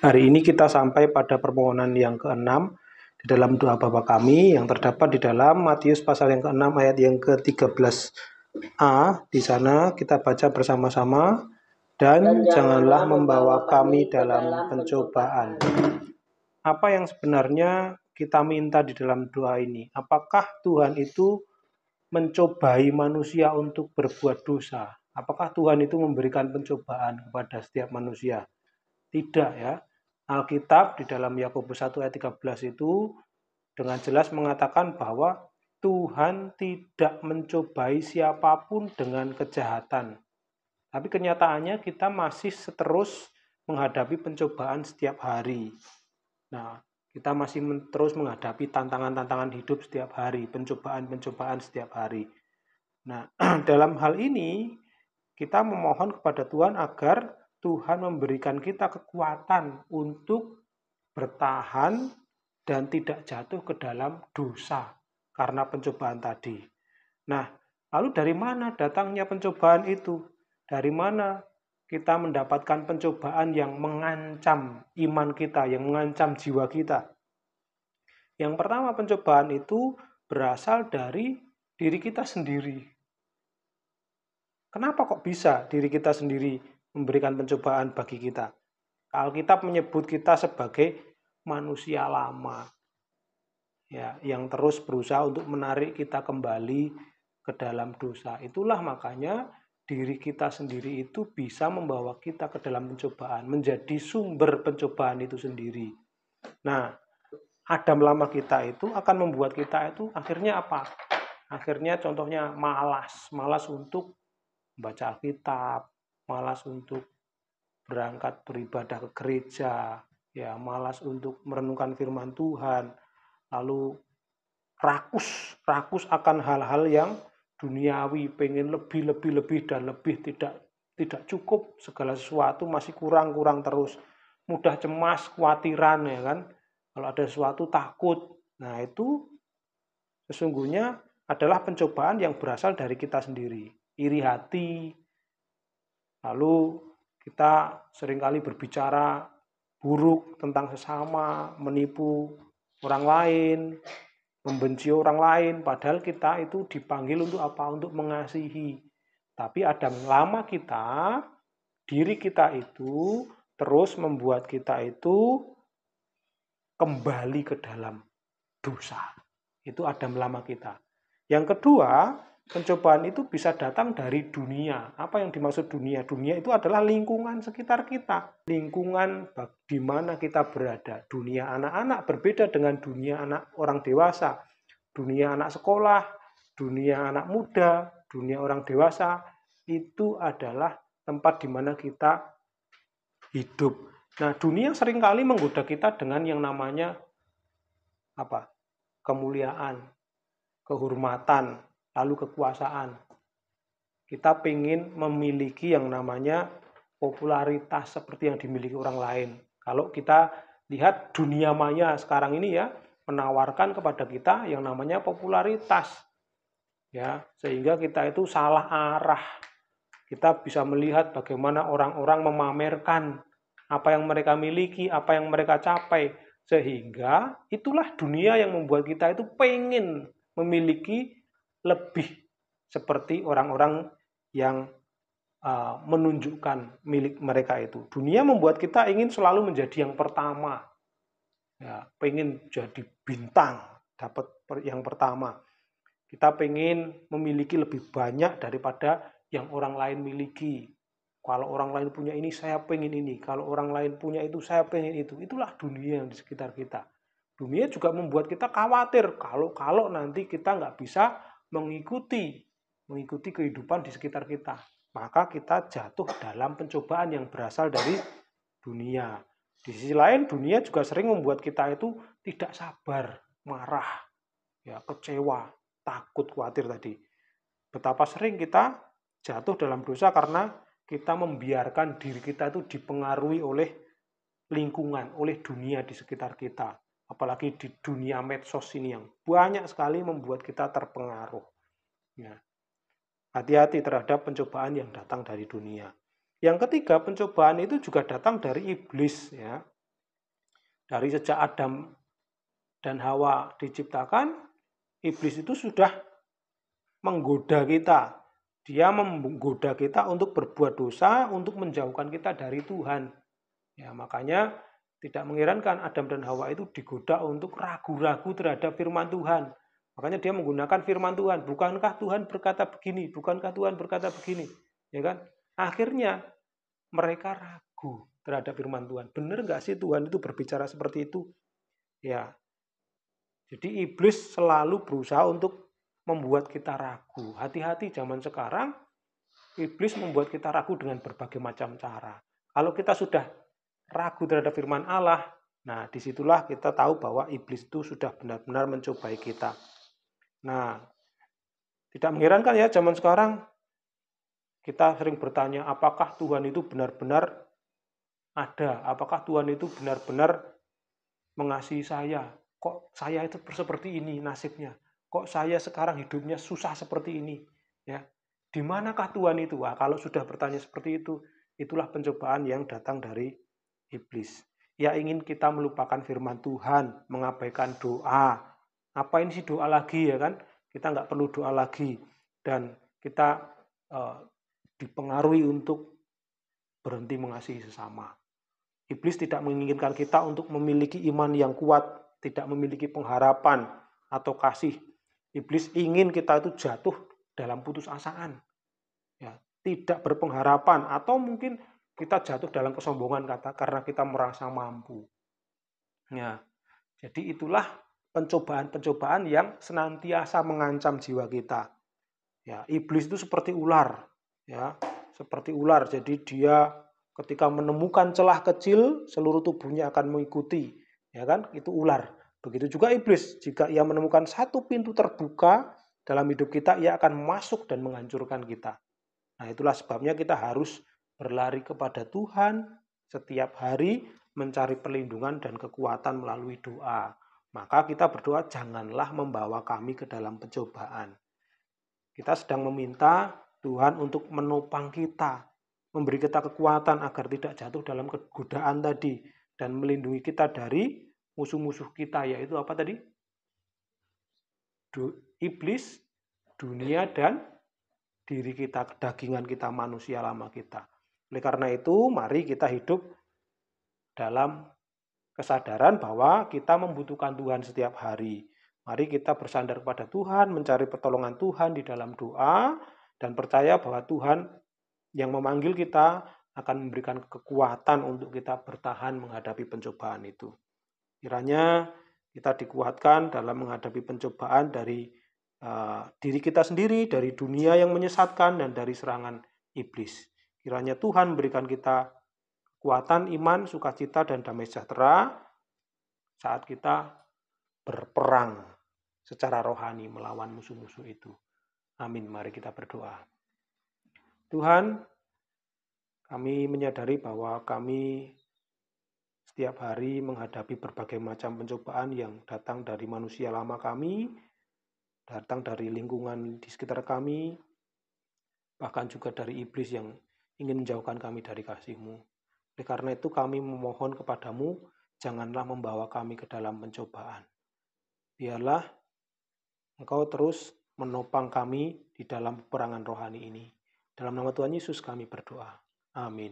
Hari ini kita sampai pada permohonan yang ke-6 di dalam doa Bapa kami yang terdapat di dalam Matius pasal yang ke-6 ayat yang ke-13a. Di sana kita baca bersama-sama, dan janganlah membawa kami dalam pencobaan. Apa yang sebenarnya kita minta di dalam doa ini? Apakah Tuhan itu mencobai manusia untuk berbuat dosa? Apakah Tuhan itu memberikan pencobaan kepada setiap manusia? Tidak, ya. Alkitab di dalam Yakobus 1 ayat 13 itu dengan jelas mengatakan bahwa Tuhan tidak mencobai siapapun dengan kejahatan. Tapi kenyataannya kita masih terus menghadapi pencobaan setiap hari. Nah, kita masih terus menghadapi tantangan-tantangan hidup setiap hari, pencobaan-pencobaan setiap hari. Nah, dalam hal ini kita memohon kepada Tuhan agar Tuhan memberikan kita kekuatan untuk bertahan dan tidak jatuh ke dalam dosa karena pencobaan tadi. Nah, lalu dari mana datangnya pencobaan itu? Dari mana kita mendapatkan pencobaan yang mengancam iman kita, yang mengancam jiwa kita? Yang pertama, pencobaan itu berasal dari diri kita sendiri. Kenapa kok bisa diri kita sendiri memberikan pencobaan bagi kita? Alkitab menyebut kita sebagai manusia lama, ya, yang terus berusaha untuk menarik kita kembali ke dalam dosa. Itulah makanya diri kita sendiri itu bisa membawa kita ke dalam pencobaan, menjadi sumber pencobaan itu sendiri. Nah, Adam lama kita itu akan membuat kita itu akhirnya apa? Akhirnya contohnya malas untuk membaca Alkitab, malas untuk berangkat beribadah ke gereja, ya, malas untuk merenungkan firman Tuhan, lalu rakus akan hal-hal yang duniawi, pengen lebih dan lebih, tidak cukup, segala sesuatu masih kurang terus, mudah cemas, khawatiran, ya kan, kalau ada sesuatu takut. Nah, itu sesungguhnya adalah pencobaan yang berasal dari kita sendiri, iri hati, lalu kita seringkali berbicara buruk tentang sesama, menipu orang lain, membenci orang lain, padahal kita itu dipanggil untuk apa? Untuk mengasihi. Tapi Adam lama kita, diri kita itu terus membuat kita itu kembali ke dalam dosa. Itu Adam lama kita. Yang kedua, pencobaan itu bisa datang dari dunia. Apa yang dimaksud dunia? Dunia itu adalah lingkungan sekitar kita. Lingkungan di mana kita berada. Dunia anak-anak berbeda dengan dunia anak orang dewasa. Dunia anak sekolah, dunia anak muda, dunia orang dewasa, itu adalah tempat di mana kita hidup. Nah, dunia seringkali menggoda kita dengan yang namanya apa? Kemuliaan, kehormatan, lalu kekuasaan. Kita ingin memiliki yang namanya popularitas seperti yang dimiliki orang lain. Kalau kita lihat dunia maya sekarang ini, ya, menawarkan kepada kita yang namanya popularitas, ya, sehingga kita itu salah arah. Kita bisa melihat bagaimana orang-orang memamerkan apa yang mereka miliki, apa yang mereka capai, sehingga itulah dunia yang membuat kita itu pengen memiliki lebih seperti orang-orang yang menunjukkan milik mereka itu. Dunia membuat kita ingin selalu menjadi yang pertama, ya, pengen jadi bintang, dapat yang pertama. Kita pengen memiliki lebih banyak daripada yang orang lain miliki. Kalau orang lain punya ini, saya pengen ini. Kalau orang lain punya itu, saya pengen itu. Itulah dunia yang di sekitar kita. Dunia juga membuat kita khawatir kalau nanti kita nggak bisa mengikuti kehidupan di sekitar kita. Maka kita jatuh dalam pencobaan yang berasal dari dunia. Di sisi lain, dunia juga sering membuat kita itu tidak sabar, marah, ya, kecewa, takut, khawatir tadi. Betapa sering kita jatuh dalam dosa karena kita membiarkan diri kita itu dipengaruhi oleh lingkungan, oleh dunia di sekitar kita. Apalagi di dunia medsos ini yang banyak sekali membuat kita terpengaruh. Ya. Hati-hati terhadap pencobaan yang datang dari dunia. Yang ketiga, pencobaan itu juga datang dari iblis, ya. Dari sejak Adam dan Hawa diciptakan, iblis itu sudah menggoda kita. Dia menggoda kita untuk berbuat dosa, untuk menjauhkan kita dari Tuhan. Ya, makanya tidak mengherankan Adam dan Hawa itu digoda untuk ragu-ragu terhadap firman Tuhan. Makanya dia menggunakan firman Tuhan. Bukankah Tuhan berkata begini? Bukankah Tuhan berkata begini? Ya kan? Akhirnya mereka ragu terhadap firman Tuhan. Benar nggak sih Tuhan itu berbicara seperti itu? Ya. Jadi iblis selalu berusaha untuk membuat kita ragu. Hati-hati zaman sekarang, iblis membuat kita ragu dengan berbagai macam cara. Kalau kita sudah ragu terhadap firman Allah, nah disitulah kita tahu bahwa iblis itu sudah benar-benar mencobai kita. Nah, tidak mengherankan ya zaman sekarang kita sering bertanya, apakah Tuhan itu benar-benar ada? Apakah Tuhan itu benar-benar mengasihi saya? Kok saya itu seperti ini nasibnya? Kok saya sekarang hidupnya susah seperti ini? Ya, di manakah Tuhan itu? Wah, kalau sudah bertanya seperti itu, itulah pencobaan yang datang dari iblis. Ya ingin kita melupakan firman Tuhan, mengabaikan doa. Ngapain sih doa lagi ya kan? Kita nggak perlu doa lagi. Dan kita dipengaruhi untuk berhenti mengasihi sesama. Iblis tidak menginginkan kita untuk memiliki iman yang kuat, tidak memiliki pengharapan atau kasih. Iblis ingin kita itu jatuh dalam putusasaan, ya, tidak berpengharapan, atau mungkin kita jatuh dalam kesombongan karena kita merasa mampu. Ya, jadi itulah pencobaan-pencobaan yang senantiasa mengancam jiwa kita. Ya, iblis itu seperti ular, ya, seperti ular. Jadi dia ketika menemukan celah kecil, seluruh tubuhnya akan mengikuti, ya kan? Itu ular. Begitu juga iblis, jika ia menemukan satu pintu terbuka dalam hidup kita, ia akan masuk dan menghancurkan kita. Nah, itulah sebabnya kita harus berlari kepada Tuhan setiap hari, mencari perlindungan dan kekuatan melalui doa. Maka kita berdoa, janganlah membawa kami ke dalam pencobaan. Kita sedang meminta Tuhan untuk menopang kita, memberi kita kekuatan agar tidak jatuh dalam kegodaan tadi, dan melindungi kita dari musuh-musuh kita, yaitu apa tadi? Iblis, dunia, dan diri kita, kedagingan kita, manusia lama kita. Oleh karena itu, mari kita hidup dalam kesadaran bahwa kita membutuhkan Tuhan setiap hari. Mari kita bersandar kepada Tuhan, mencari pertolongan Tuhan di dalam doa, dan percaya bahwa Tuhan yang memanggil kita akan memberikan kekuatan untuk kita bertahan menghadapi pencobaan itu. Kiranya kita dikuatkan dalam menghadapi pencobaan dari diri kita sendiri, dari dunia yang menyesatkan, dan dari serangan iblis. Kiranya Tuhan memberikan kita kekuatan, iman, sukacita, dan damai sejahtera saat kita berperang secara rohani melawan musuh-musuh itu. Amin. Mari kita berdoa. Tuhan, kami menyadari bahwa kami setiap hari menghadapi berbagai macam pencobaan yang datang dari manusia lama kami, datang dari lingkungan di sekitar kami, bahkan juga dari iblis yang ingin menjauhkan kami dari kasih-Mu. Oleh karena itu kami memohon kepadamu, janganlah membawa kami ke dalam pencobaan. Biarlah Engkau terus menopang kami di dalam peperangan rohani ini. Dalam nama Tuhan Yesus kami berdoa. Amin.